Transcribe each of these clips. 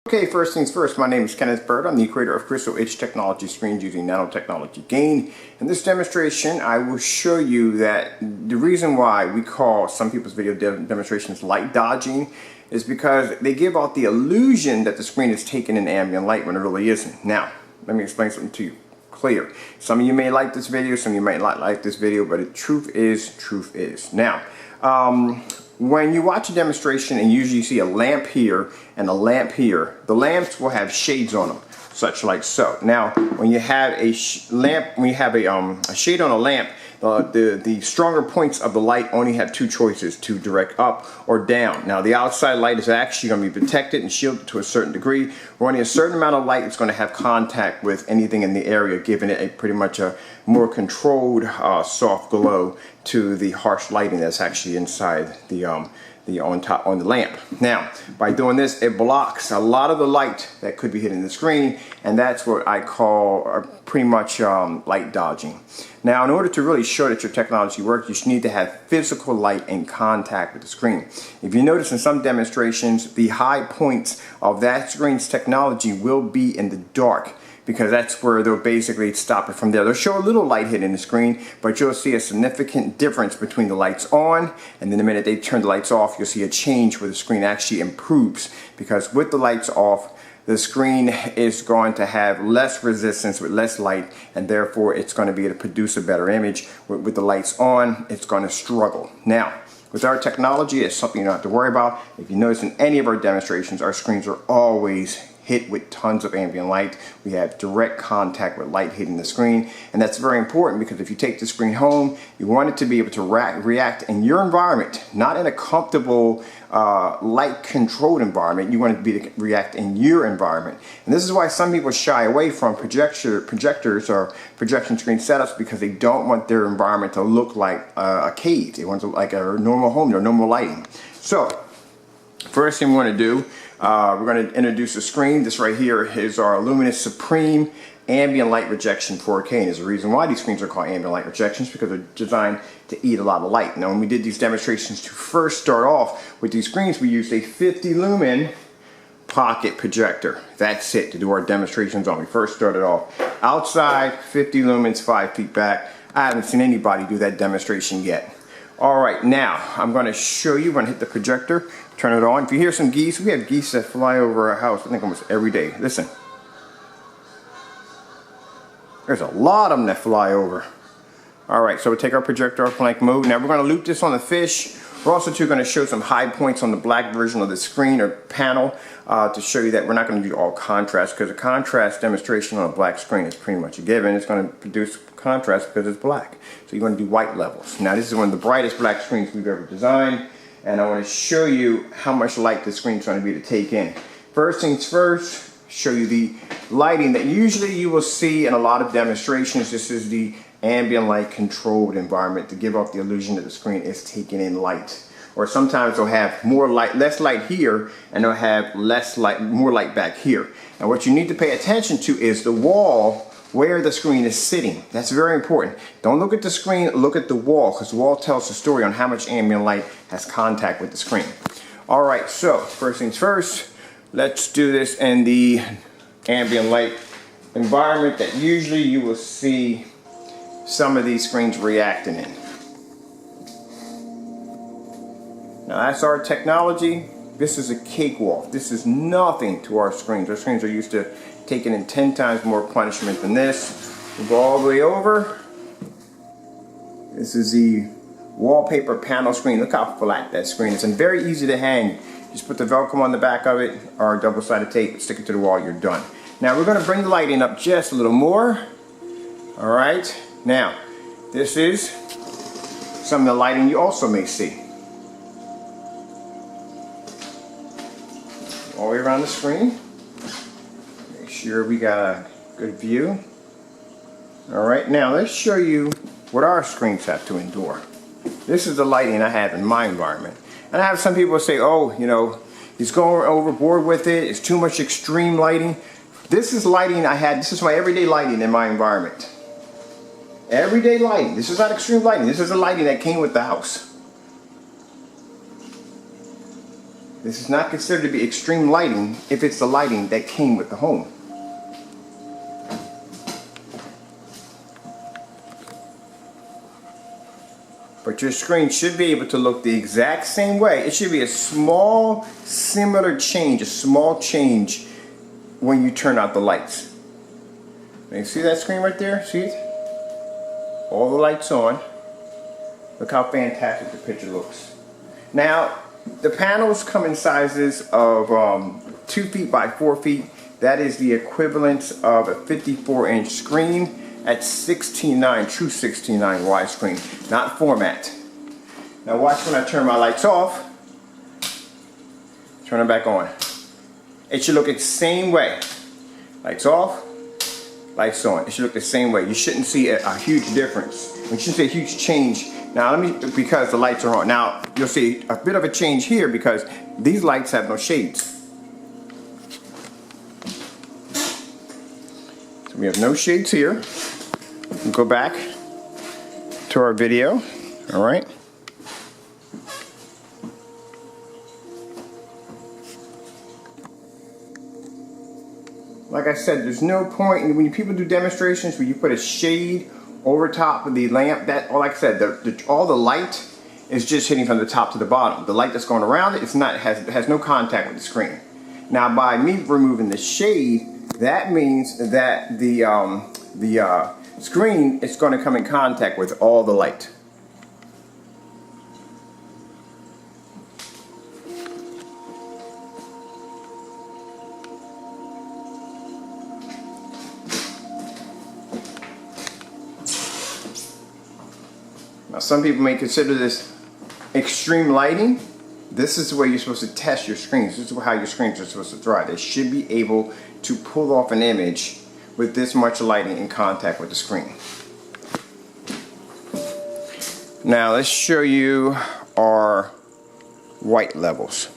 Okay, first things first, my name is Kenneth Bird. I'm the creator of Crystal Edge Technology screens using nanotechnology gain. In this demonstration, I will show you that the reason why we call some people's video demonstrations light dodging is because they give out the illusion that the screen is taking in ambient light when it really isn't. Now, let me explain something to you clear. Some of you may like this video, some of you might not like this video, but the truth is. Now, when you watch a demonstration and usually you see a lamp here and a lamp here, the lamps will have shades on them, such like so. Now, when you have a a shade on a lamp, the stronger points of the light only have two choices, to direct up or down. Now, the outside light is actually going to be protected and shielded to a certain degree. Running a certain amount of light, it's going to have contact with anything in the area, giving it pretty much a more controlled soft glow to the harsh lighting that's actually inside the on the lamp. Now, by doing this, it blocks a lot of the light that could be hitting the screen, and that's what I call pretty much light dodging. Now, in order to really show that your technology works, you should need to have physical light in contact with the screen. If you notice in some demonstrations, the high points of that screen's technology will be in the dark, because that's where they'll basically stop it from there. They'll show a little light hitting the screen, but you'll see a significant difference between the lights on, and then the minute they turn the lights off, you'll see a change where the screen actually improves, because with the lights off, the screen is going to have less resistance with less light, and therefore it's going to be able to produce a better image. With the lights on, it's going to struggle. Now, with our technology, it's something you don't have to worry about. If you notice in any of our demonstrations, our screens are always hit with tons of ambient light. We have direct contact with light hitting the screen, and that's very important because if you take the screen home, you want it to be able to react in your environment, not in a comfortable light controlled environment. You want it to be to react in your environment. And this is why some people shy away from projectors or projection screen setups, because they don't want their environment to look like a cave. They want it to look like a normal home, their normal lighting. So first thing we want to do, we're going to introduce the screen. This right here is our Luminous Supreme Ambient Light Rejection 4K. And there's a reason why these screens are called ambient light rejections, because they're designed to eat a lot of light. Now, when we did these demonstrations to first start off with these screens, we used a 50 lumen pocket projector. That's it to do our demonstrations on. We first started off outside, 50 lumens, 5 feet back. I haven't seen anybody do that demonstration yet. All right, now I'm going to show you. I'm going to hit the projector, turn it on. If you hear some geese, we have geese that fly over our house, I think almost every day. Listen. There's a lot of them that fly over. All right, so we'll take our projector off blank mode. Now we're going to loop this on the fish. We're also going to show some high points on the black version of the screen or panel to show you that we're not going to do all contrast, because a contrast demonstration on a black screen is pretty much a given. It's going to produce contrast because it's black. So you're going to do white levels. Now this is one of the brightest black screens we've ever designed, and I want to show you how much light the screen's going to be to take in. First things first, show you the lighting that usually you will see in a lot of demonstrations. This is the ambient light controlled environment to give off the illusion that the screen is taking in light. Or sometimes they'll have more light, less light here, and they'll have less light, more light back here. Now what you need to pay attention to is the wall where the screen is sitting. That's very important. Don't look at the screen, look at the wall, because the wall tells the story on how much ambient light has contact with the screen. All right, so first things first, let's do this in the ambient light environment that usually you will see some of these screens reacting in. Now that's our technology. This is a cakewalk. This is nothing to our screens. Our screens are used to taking in 10 times more punishment than this. We'll go all the way over. This is the wallpaper panel screen. Look how flat that screen is, and very easy to hang. Just put the Velcro on the back of it or double-sided tape, stick it to the wall, you're done. Now we're going to bring the lighting up just a little more. All right. Now, this is some of the lighting you also may see. All the way around the screen. Make sure we got a good view. All right, now let's show you what our screens have to endure. This is the lighting I have in my environment. And I have some people say, oh, you know, he's going overboard with it. It's too much extreme lighting. This is lighting I had. This is my everyday lighting in my environment. Everyday lighting. This is not extreme lighting. This is the lighting that came with the house. This is not considered to be extreme lighting if it's the lighting that came with the home. But your screen should be able to look the exact same way. It should be a small, similar change, a small change when you turn out the lights. Now you see that screen right there? See it? All the lights on. Look how fantastic the picture looks. Now, the panels come in sizes of 2 feet by 4 feet. That is the equivalent of a 54-inch screen at 16:9, true 16:9 widescreen, not format. Now watch when I turn my lights off. Turn them back on. It should look the same way. Lights off, lights on. It should look the same way. You shouldn't see a huge difference. You shouldn't see a huge change. Now because the lights are on. Now you'll see a bit of a change here because these lights have no shades. So we have no shades here. We'll go back to our video. All right. Like I said, there's no point when people do demonstrations where you put a shade over top of the lamp. That, like I said, all the light is just hitting from the top to the bottom. The light that's going around it, has no contact with the screen. Now, by me removing the shade, that means that the screen is going to come in contact with all the light. Now, some people may consider this extreme lighting. This is the way you're supposed to test your screens. This is how your screens are supposed to dry. They should be able to pull off an image with this much lighting in contact with the screen. Now let's show you our white levels.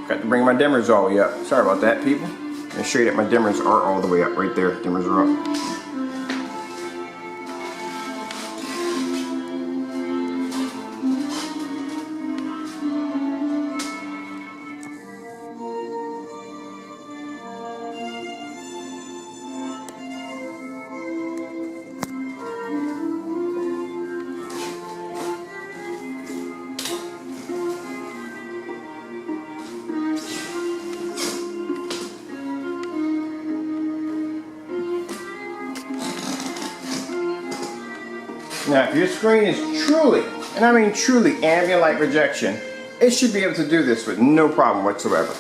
Got to bring my dimmers all the way up. Sorry about that, people. I'll show you that my dimmers are all the way up. Right there, dimmers are up. Now, if your screen is truly, and I mean truly, ambient light rejection, it should be able to do this with no problem whatsoever.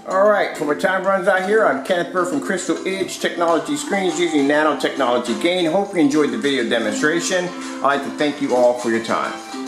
Alright, before my time runs out here, I'm Kenneth Bird from Crystal Edge Technology Screens using nanotechnology gain. Hope you enjoyed the video demonstration. I'd like to thank you all for your time.